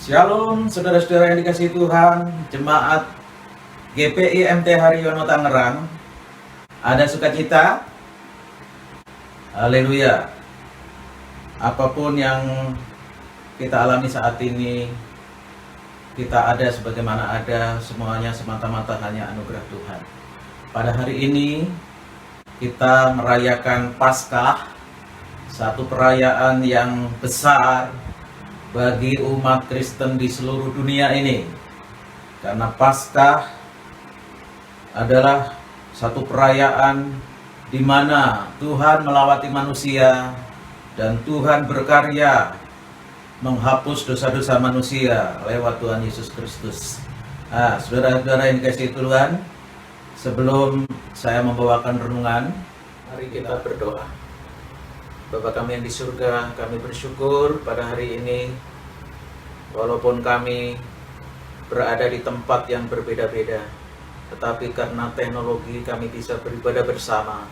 Shalom, saudara-saudara yang dikasihi Tuhan, jemaat GPI MT Haryono Tangerang. Ada sukacita? Haleluya. Apapun yang kita alami saat ini, kita ada sebagaimana ada, semuanya semata-mata hanya anugerah Tuhan. Pada hari ini, kita merayakan Paskah, satu perayaan yang besar bagi umat Kristen di seluruh dunia ini, karena Paskah adalah satu perayaan di mana Tuhan melawati manusia dan Tuhan berkarya menghapus dosa-dosa manusia lewat Tuhan Yesus Kristus. Nah, saudara-saudara yang dikasihi Tuhan, sebelum saya membawakan renungan, mari kita berdoa. Bapa kami yang di surga, kami bersyukur pada hari ini, walaupun kami berada di tempat yang berbeda-beda, tetapi karena teknologi kami bisa beribadah bersama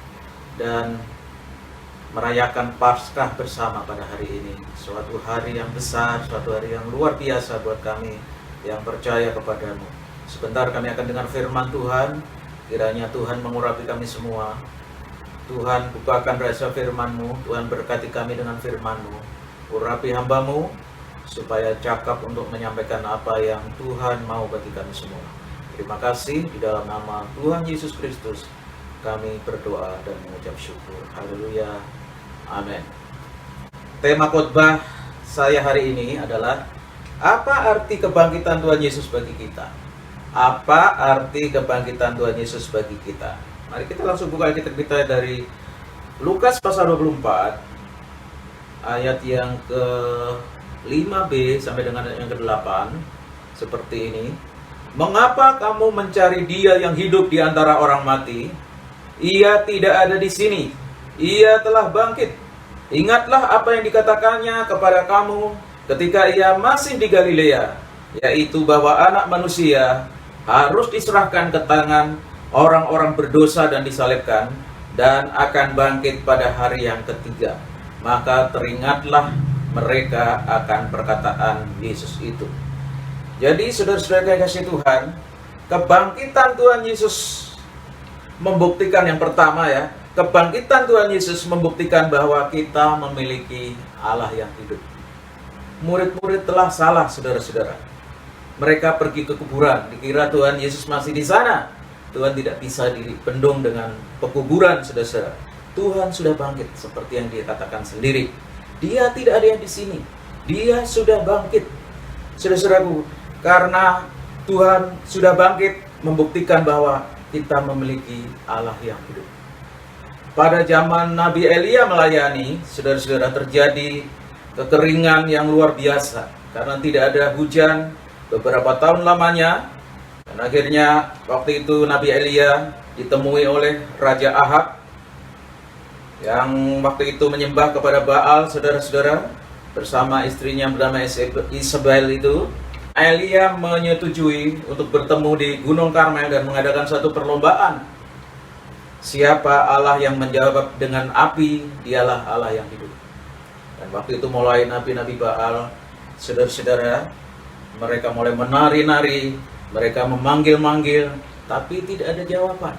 dan merayakan Paskah bersama pada hari ini. Suatu hari yang besar, suatu hari yang luar biasa buat kami yang percaya kepadamu. Sebentar kami akan dengar firman Tuhan, kiranya Tuhan mengurapi kami semua. Tuhan, bukakan rahasia firman-Mu, Tuhan berkati kami dengan firman-Mu, urapi hamba-Mu, supaya cakap untuk menyampaikan apa yang Tuhan mau bagi kami semua. Terima kasih, di dalam nama Tuhan Yesus Kristus, kami berdoa dan mengucap syukur. Haleluya, amin. Tema khotbah saya hari ini adalah, apa arti kebangkitan Tuhan Yesus bagi kita? Apa arti kebangkitan Tuhan Yesus bagi kita? Mari kita langsung buka Alkitab kita dari Lukas pasal 24 ayat yang ke-5b sampai dengan yang ke-8 seperti ini. Mengapa kamu mencari Dia yang hidup di antara orang mati? Ia tidak ada di sini. Ia telah bangkit. Ingatlah apa yang dikatakannya kepada kamu ketika Ia masih di Galilea, yaitu bahwa Anak Manusia harus diserahkan ke tangan orang-orang berdosa dan disalibkan, dan akan bangkit pada hari yang ketiga. Maka teringatlah mereka akan perkataan Yesus itu. Jadi saudara-saudara yang kasih Tuhan, kebangkitan Tuhan Yesus membuktikan yang pertama ya, kebangkitan Tuhan Yesus membuktikan bahwa kita memiliki Allah yang hidup. Murid-murid telah salah, saudara-saudara. Mereka pergi ke kuburan, dikira Tuhan Yesus masih di sana. Tuhan tidak bisa dibendung dengan pekuburan, saudara-saudara. Tuhan sudah bangkit seperti yang Dia katakan sendiri. Dia tidak ada yang di sini. Dia sudah bangkit. Saudara-saudaraku, karena Tuhan sudah bangkit membuktikan bahwa kita memiliki Allah yang hidup. Pada zaman Nabi Elia melayani, saudara-saudara, terjadi kekeringan yang luar biasa karena tidak ada hujan beberapa tahun lamanya. Dan akhirnya waktu itu Nabi Elia ditemui oleh Raja Ahab yang waktu itu menyembah kepada Baal, saudara-saudara, bersama istrinya bernama Isabel itu. Elia menyetujui untuk bertemu di Gunung Karmel dan mengadakan suatu perlombaan. Siapa Allah yang menjawab dengan api, dialah Allah yang hidup. Dan waktu itu mulai nabi-nabi Baal, saudara-saudara, mereka mulai menari-nari, mereka memanggil-manggil, tapi tidak ada jawaban.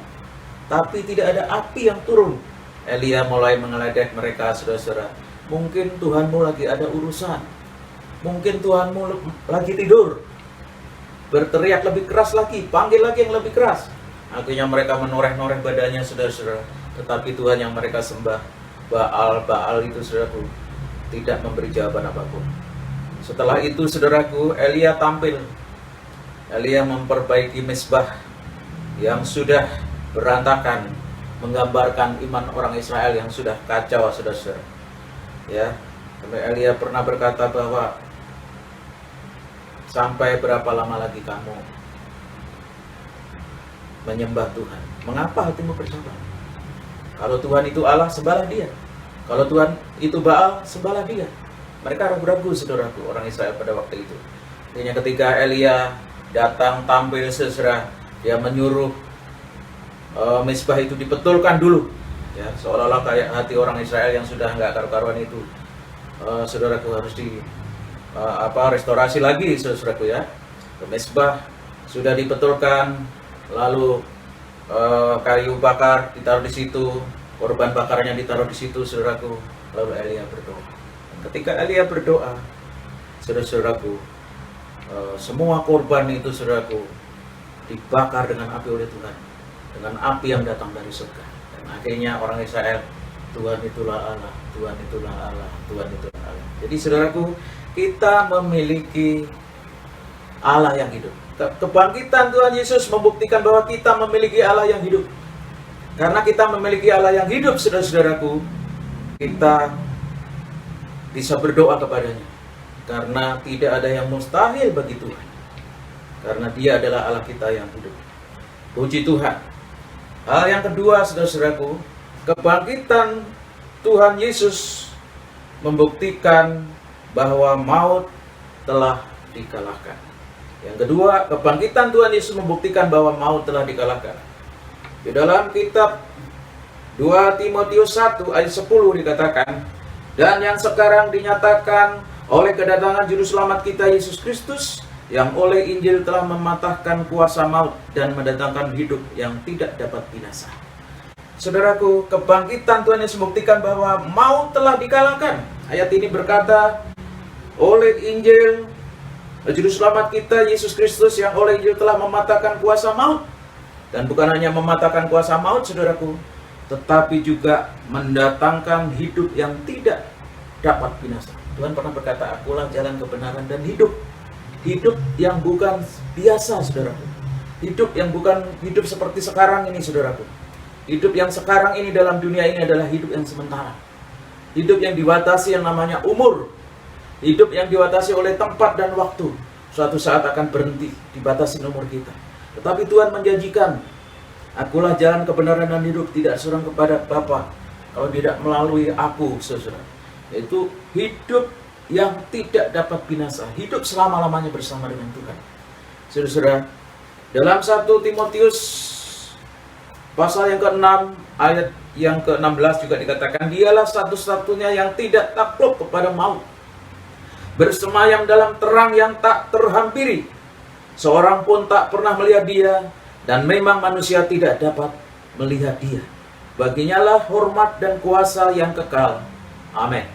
Tapi tidak ada api yang turun. Elia mulai mengeledek mereka, saudara-saudara. Mungkin Tuhanmu lagi ada urusan. Mungkin Tuhanmu lagi tidur. Berteriak lebih keras lagi, panggil lagi yang lebih keras. Akhirnya mereka menoreh-noreh badannya, saudara-saudara. Tetapi Tuhan yang mereka sembah, Baal itu, saudaraku, tidak memberi jawaban apapun. Setelah itu, saudaraku, Elia tampil. Elia memperbaiki mezbah yang sudah berantakan, menggambarkan iman orang Israel yang sudah kacau, saudara-saudara. Ya, Elia pernah berkata bahwa sampai berapa lama lagi kamu menyembah Tuhan? Mengapa hatimu bersabar? Kalau Tuhan itu Allah, sembahlah Dia. Kalau Tuhan itu Baal, sembahlah Dia. Mereka ragu-ragu, saudaraku, orang Israel pada waktu itu. Akhirnya ketika Elia datang tampil sesera, dia menyuruh mezbah itu dibetulkan dulu, ya, seolah-olah kayak hati orang Israel yang sudah nggak karu-karuan itu, saudaraku, harus restorasi lagi, saudaraku ya. Mezbah sudah dibetulkan, lalu kayu bakar ditaruh di situ, korban bakarnya ditaruh di situ, saudaraku. Lalu Elia berdoa. Dan ketika Elia berdoa, saudaraku, semua korban itu, saudaraku, dibakar dengan api oleh Tuhan, dengan api yang datang dari surga. Dan akhirnya orang Israel, Tuhan itulah Allah, Tuhan itulah Allah, Tuhan itulah Allah. Jadi saudaraku, kita memiliki Allah yang hidup. Kebangkitan Tuhan Yesus membuktikan bahwa kita memiliki Allah yang hidup. Karena kita memiliki Allah yang hidup, saudara-saudaraku, kita bisa berdoa kepadanya. Karena tidak ada yang mustahil bagi Tuhan. Karena Dia adalah Allah kita yang hidup. Puji Tuhan. Hal yang kedua, saudara-saudaraku, kebangkitan Tuhan Yesus membuktikan bahwa maut telah dikalahkan. Yang kedua, kebangkitan Tuhan Yesus membuktikan bahwa maut telah dikalahkan. Di dalam kitab 2 Timotius 1 ayat 10 dikatakan, dan yang sekarang dinyatakan oleh kedatangan Juru Selamat kita Yesus Kristus, yang oleh Injil telah mematahkan kuasa maut dan mendatangkan hidup yang tidak dapat binasa. Saudaraku, kebangkitan Tuhan Yesus membuktikan bahwa maut telah dikalahkan. Ayat ini berkata, oleh Injil Juru Selamat kita Yesus Kristus, yang oleh Injil telah mematahkan kuasa maut. Dan bukan hanya mematahkan kuasa maut, saudaraku, tetapi juga mendatangkan hidup yang tidak dapat binasa. Tuhan pernah berkata, akulah jalan kebenaran dan hidup. Hidup yang bukan biasa, saudaraku. Hidup yang bukan hidup seperti sekarang ini, saudaraku. Hidup yang sekarang ini dalam dunia ini adalah hidup yang sementara. Hidup yang dibatasi yang namanya umur. Hidup yang dibatasi oleh tempat dan waktu. Suatu saat akan berhenti, dibatasi umur kita. Tetapi Tuhan menjanjikan, akulah jalan kebenaran dan hidup, tidak seorang kepada Bapa kalau tidak melalui aku, saudara. Yaitu hidup yang tidak dapat binasa, hidup selama-lamanya bersama dengan Tuhan. Saudara, dalam 1 Timotius pasal yang ke-6 ayat yang ke-16 juga dikatakan, dialah satu-satunya yang tidak takluk kepada maut, bersemayam dalam terang yang tak terhampiri. Seorang pun tak pernah melihat Dia, dan memang manusia tidak dapat melihat Dia. Baginya lah hormat dan kuasa yang kekal. Amin.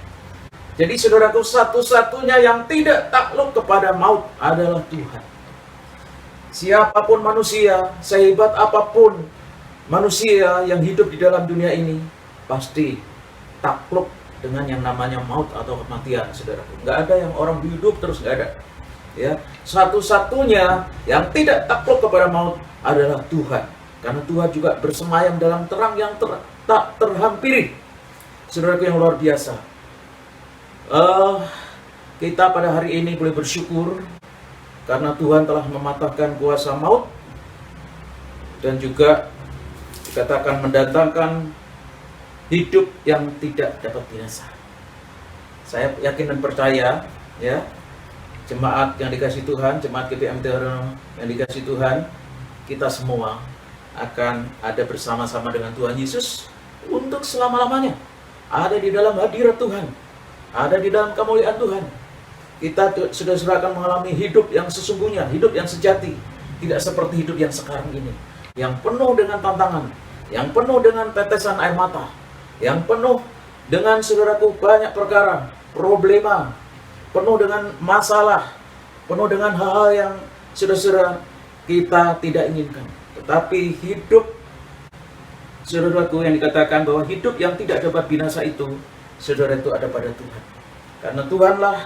Jadi saudaraku, satu-satunya yang tidak takluk kepada maut adalah Tuhan. Siapapun manusia, sehebat apapun manusia yang hidup di dalam dunia ini, pasti takluk dengan yang namanya maut atau kematian, saudaraku. Nggak ada yang orang hidup terus, nggak ada. Ya, satu-satunya yang tidak takluk kepada maut adalah Tuhan. Karena Tuhan juga bersemayam dalam terang yang tak terhampiri. Saudaraku yang luar biasa. Kita pada hari ini boleh bersyukur karena Tuhan telah mematahkan kuasa maut dan juga dikatakan mendatangkan hidup yang tidak dapat binasa. Saya yakin dan percaya, ya, jemaat yang dikasih Tuhan, jemaat GPM Terong yang dikasih Tuhan, kita semua akan ada bersama-sama dengan Tuhan Yesus untuk selama-lamanya. Ada di dalam hadirat Tuhan, ada di dalam kemuliaan Tuhan. Kita sudah akan mengalami hidup yang sesungguhnya, hidup yang sejati, tidak seperti hidup yang sekarang ini, yang penuh dengan tantangan, yang penuh dengan tetesan air mata, yang penuh dengan, saudaraku, banyak perkara, problema, penuh dengan masalah, penuh dengan hal-hal yang saudara-saudara kita tidak inginkan. Tetapi hidup, saudaraku, yang dikatakan bahwa hidup yang tidak dapat binasa itu, saudara, itu ada pada Tuhan. Karena Tuhanlah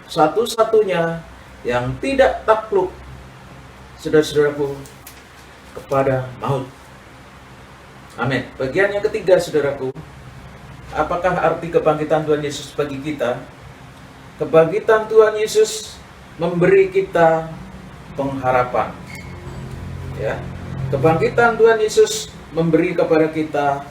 satu-satunya yang tidak takluk, saudara-saudaraku, kepada maut. Amin. Bagian yang ketiga, saudaraku, apakah arti kebangkitan Tuhan Yesus bagi kita? Kebangkitan Tuhan Yesus memberi kita pengharapan. Ya. Kebangkitan Tuhan Yesus memberi kepada kita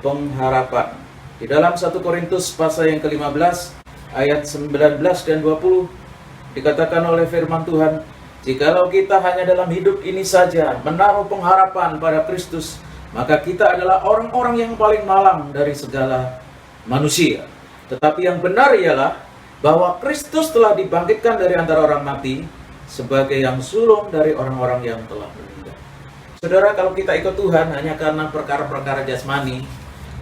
pengharapan. Di dalam 1 Korintus pasal yang ke-15 ayat 19 dan 20 dikatakan oleh firman Tuhan, jikalau kita hanya dalam hidup ini saja menaruh pengharapan pada Kristus, maka kita adalah orang-orang yang paling malang dari segala manusia. Tetapi yang benar ialah bahwa Kristus telah dibangkitkan dari antara orang mati sebagai yang sulung dari orang-orang yang telah meninggal. Saudara, kalau kita ikut Tuhan hanya karena perkara-perkara jasmani,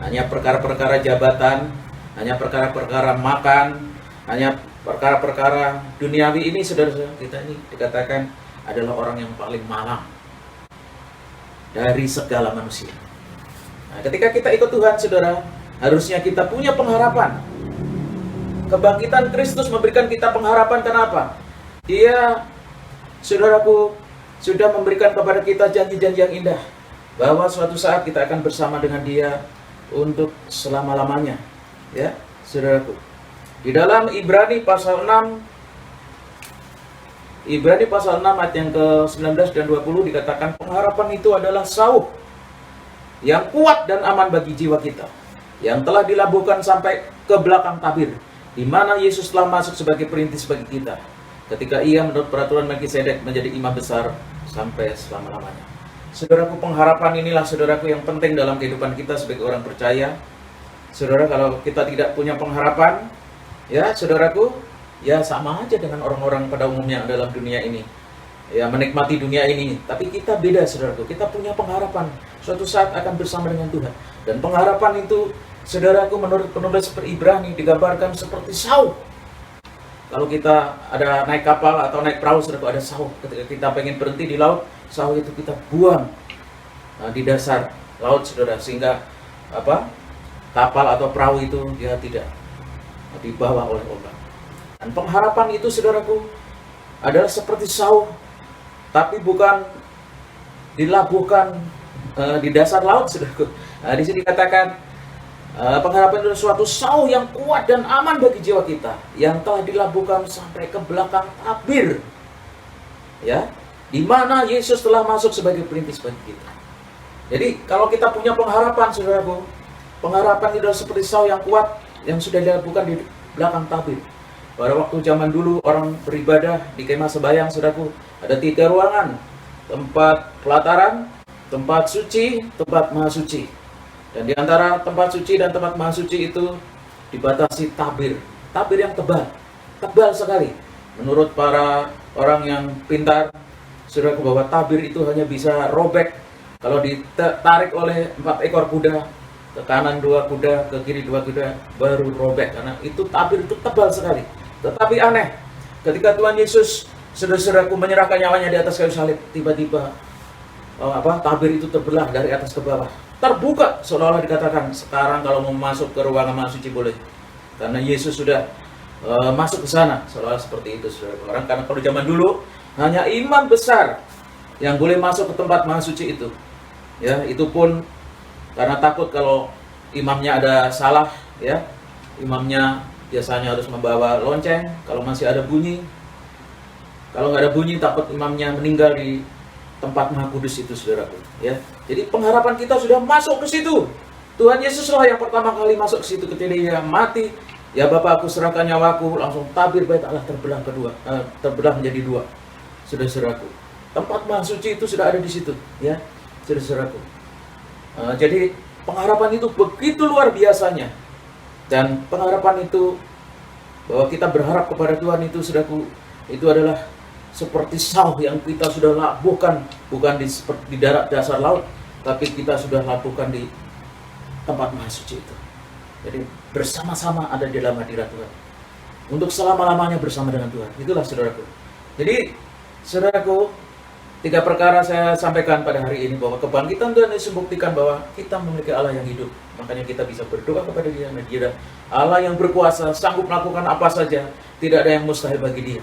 hanya perkara-perkara jabatan, hanya perkara-perkara makan, hanya perkara-perkara duniawi ini, saudara, kita ini dikatakan adalah orang yang paling malang dari segala manusia. Nah, ketika kita ikut Tuhan, saudara, harusnya kita punya pengharapan. Kebangkitan Kristus memberikan kita pengharapan. Kenapa? Dia, saudaraku, sudah memberikan kepada kita janji-janji yang indah, bahwa suatu saat kita akan bersama dengan Dia untuk selama-lamanya. Ya, saudaraku. Di dalam Ibrani pasal 6 ayat yang ke-19 dan 20 dikatakan pengharapan itu adalah sauh yang kuat dan aman bagi jiwa kita, yang telah dilabuhkan sampai ke belakang tabir, di mana Yesus telah masuk sebagai perintis bagi kita, ketika Ia menurut peraturan Melkisedek menjadi imam besar sampai selama-lamanya. Saudaraku, pengharapan inilah, saudaraku, yang penting dalam kehidupan kita sebagai orang percaya. Saudara, kalau kita tidak punya pengharapan, ya saudaraku, ya sama aja dengan orang-orang pada umumnya dalam dunia ini, ya menikmati dunia ini. Tapi kita beda, saudaraku, kita punya pengharapan suatu saat akan bersama dengan Tuhan. Dan pengharapan itu, saudaraku, menurut penulis Ibrani digambarkan seperti sauh. Kalau kita ada naik kapal atau naik perahu, saudaraku, ada sauh. Ketika kita pengen berhenti di laut, sauh itu kita buang di dasar laut, saudara, sehingga kapal atau perahu itu dia tidak dibawa oleh ombak. Dan pengharapan itu, saudaraku, adalah seperti sauh, tapi bukan dilabuhkan di dasar laut, saudaraku. Di sini dikatakan pengharapan itu suatu sauh yang kuat dan aman bagi jiwa kita, yang telah dilabuhkan sampai ke belakang tabir, ya, di mana Yesus telah masuk sebagai perintis bagi kita. Jadi kalau kita punya pengharapan, saudaraku, pengharapan itu adalah seperti sauh yang kuat yang sudah dilabuhkan di belakang tabir. Pada waktu zaman dulu orang beribadah di kemah sembahyang, saudaraku, ada 3 ruangan: tempat pelataran, tempat suci, tempat maha suci. Dan di antara tempat suci dan tempat maha suci itu dibatasi tabir yang tebal sekali. Menurut para orang yang pintar, saudaraku, bahwa tabir itu hanya bisa robek kalau ditarik oleh 4 ekor kuda, ke kanan 2 kuda, ke kiri 2 kuda, baru robek, karena itu tabir itu tebal sekali. Tetapi aneh, ketika Tuhan Yesus, saudara-saudaraku, menyerahkan nyawanya di atas kayu salib, tiba-tiba tabir itu terbelah dari atas ke bawah, terbuka, seolah-olah dikatakan sekarang kalau mau masuk ke ruangan maha suci boleh, karena Yesus sudah masuk ke sana, seolah-olah seperti itu, saudara. Karena kalau zaman dulu hanya imam besar yang boleh masuk ke tempat maha suci itu, ya, itu pun karena takut kalau imamnya ada salah, ya, imamnya biasanya harus membawa lonceng kalau masih ada bunyi. Kalau nggak ada bunyi, takut imamnya meninggal di tempat maha kudus itu, saudaraku, ya. Jadi pengharapan kita sudah masuk ke situ. Tuhan Yesuslah yang pertama kali masuk ke situ ketika Dia mati. Ya Bapa, aku serahkan nyawaku, langsung tabir bait Allah terbelah menjadi 2. Saudara-saudaraku, tempat maha suci itu sudah ada di situ, ya, saudara-saudaraku. Jadi pengharapan itu begitu luar biasanya. Dan pengharapan itu, bahwa kita berharap kepada Tuhan itu, saudaraku, itu adalah seperti sauh yang kita sudah labuhkan, bukan di darat dasar laut, tapi kita sudah labuhkan di tempat maha suci itu. Jadi bersama-sama ada di dalam hadirat Tuhan, untuk selama-lamanya bersama dengan Tuhan. Itulah, saudaraku. Jadi, saudaraku, 3 perkara saya sampaikan pada hari ini, bahwa kebangkitan Tuhan Yesus membuktikan bahwa kita memiliki Allah yang hidup. Makanya kita bisa berdoa kepada Dia, dan Dia Allah yang berkuasa, sanggup melakukan apa saja, tidak ada yang mustahil bagi Dia,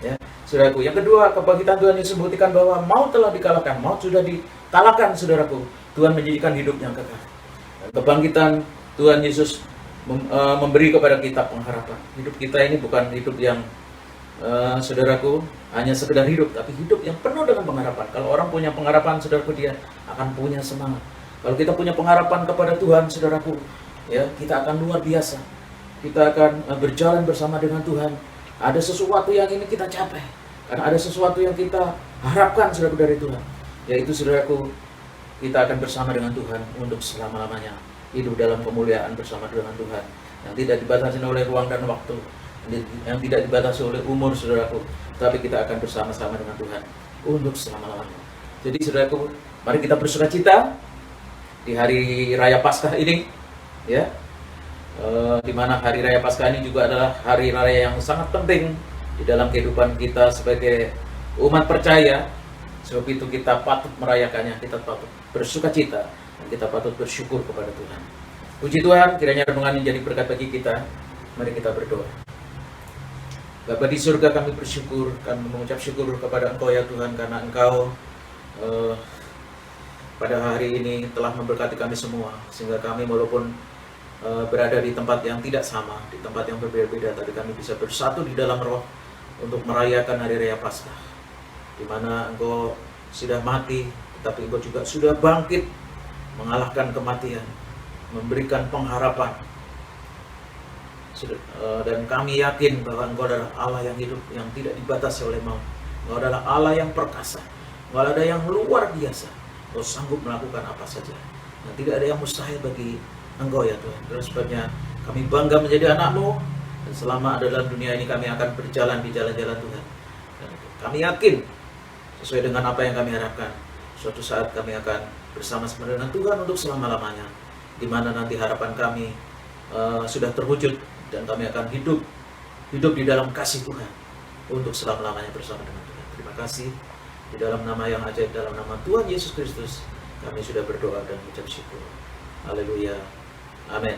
ya, saudaraku. Yang kedua, kebangkitan Tuhan Yesus membuktikan bahwa maut telah dikalahkan, maut sudah dikalahkan, saudaraku. Tuhan menjadikan hidup yang kekal. Dan kebangkitan Tuhan Yesus memberi kepada kita pengharapan. Hidup kita ini bukan hidup yang saudaraku, hanya sekedar hidup, tapi hidup yang penuh dengan pengharapan. Kalau orang punya pengharapan, saudaraku, dia akan punya semangat. Kalau kita punya pengharapan kepada Tuhan, saudaraku, ya, kita akan luar biasa. Kita akan berjalan bersama dengan Tuhan. Ada sesuatu yang ini kita capai, karena ada sesuatu yang kita harapkan, saudaraku, dari Tuhan. Yaitu, saudaraku, kita akan bersama dengan Tuhan untuk selama-lamanya, hidup dalam kemuliaan bersama dengan Tuhan, yang tidak dibatasi oleh ruang dan waktu, yang tidak dibatasi oleh umur, saudaraku, tapi kita akan bersama-sama dengan Tuhan untuk selama-lamanya. Jadi saudaraku, mari kita bersuka cita di hari Raya Paskah ini, ya, di mana hari Raya Paskah ini juga adalah hari raya yang sangat penting di dalam kehidupan kita sebagai umat percaya. Sebab itu kita patut merayakannya, kita patut bersuka cita, dan kita patut bersyukur kepada Tuhan. Puji Tuhan, kiranya renungan ini jadi berkat bagi kita. Mari kita berdoa. Bapa di surga, kami bersyukur, kami mengucap syukur kepada Engkau ya Tuhan, karena Engkau pada hari ini telah memberkati kami semua, sehingga kami walaupun berada di tempat yang tidak sama, di tempat yang berbeda-beda, tapi kami bisa bersatu di dalam roh untuk merayakan hari raya Paskah, di mana Engkau sudah mati, tetapi Engkau juga sudah bangkit, mengalahkan kematian, memberikan pengharapan. Dan kami yakin bahwa Engkau adalah Allah yang hidup, yang tidak dibatasi oleh maut. Engkau adalah Allah yang perkasa, Engkau ada yang luar biasa. Engkau sanggup melakukan apa saja, dan tidak ada yang mustahil bagi Engkau ya Tuhan. Terus sebabnya kami bangga menjadi anak-Mu, dan selama ada dalam dunia ini kami akan berjalan di jalan-jalan Tuhan. Dan kami yakin sesuai dengan apa yang kami harapkan, suatu saat kami akan bersama-sama dengan Tuhan untuk selama-lamanya, di mana nanti harapan kami sudah terwujud, dan kami akan hidup di dalam kasih Tuhan untuk selama-lamanya bersama dengan Tuhan. Terima kasih, di dalam nama yang ajaib, dalam nama Tuhan Yesus Kristus, kami sudah berdoa dan mengucap syukur. Haleluya. Amin.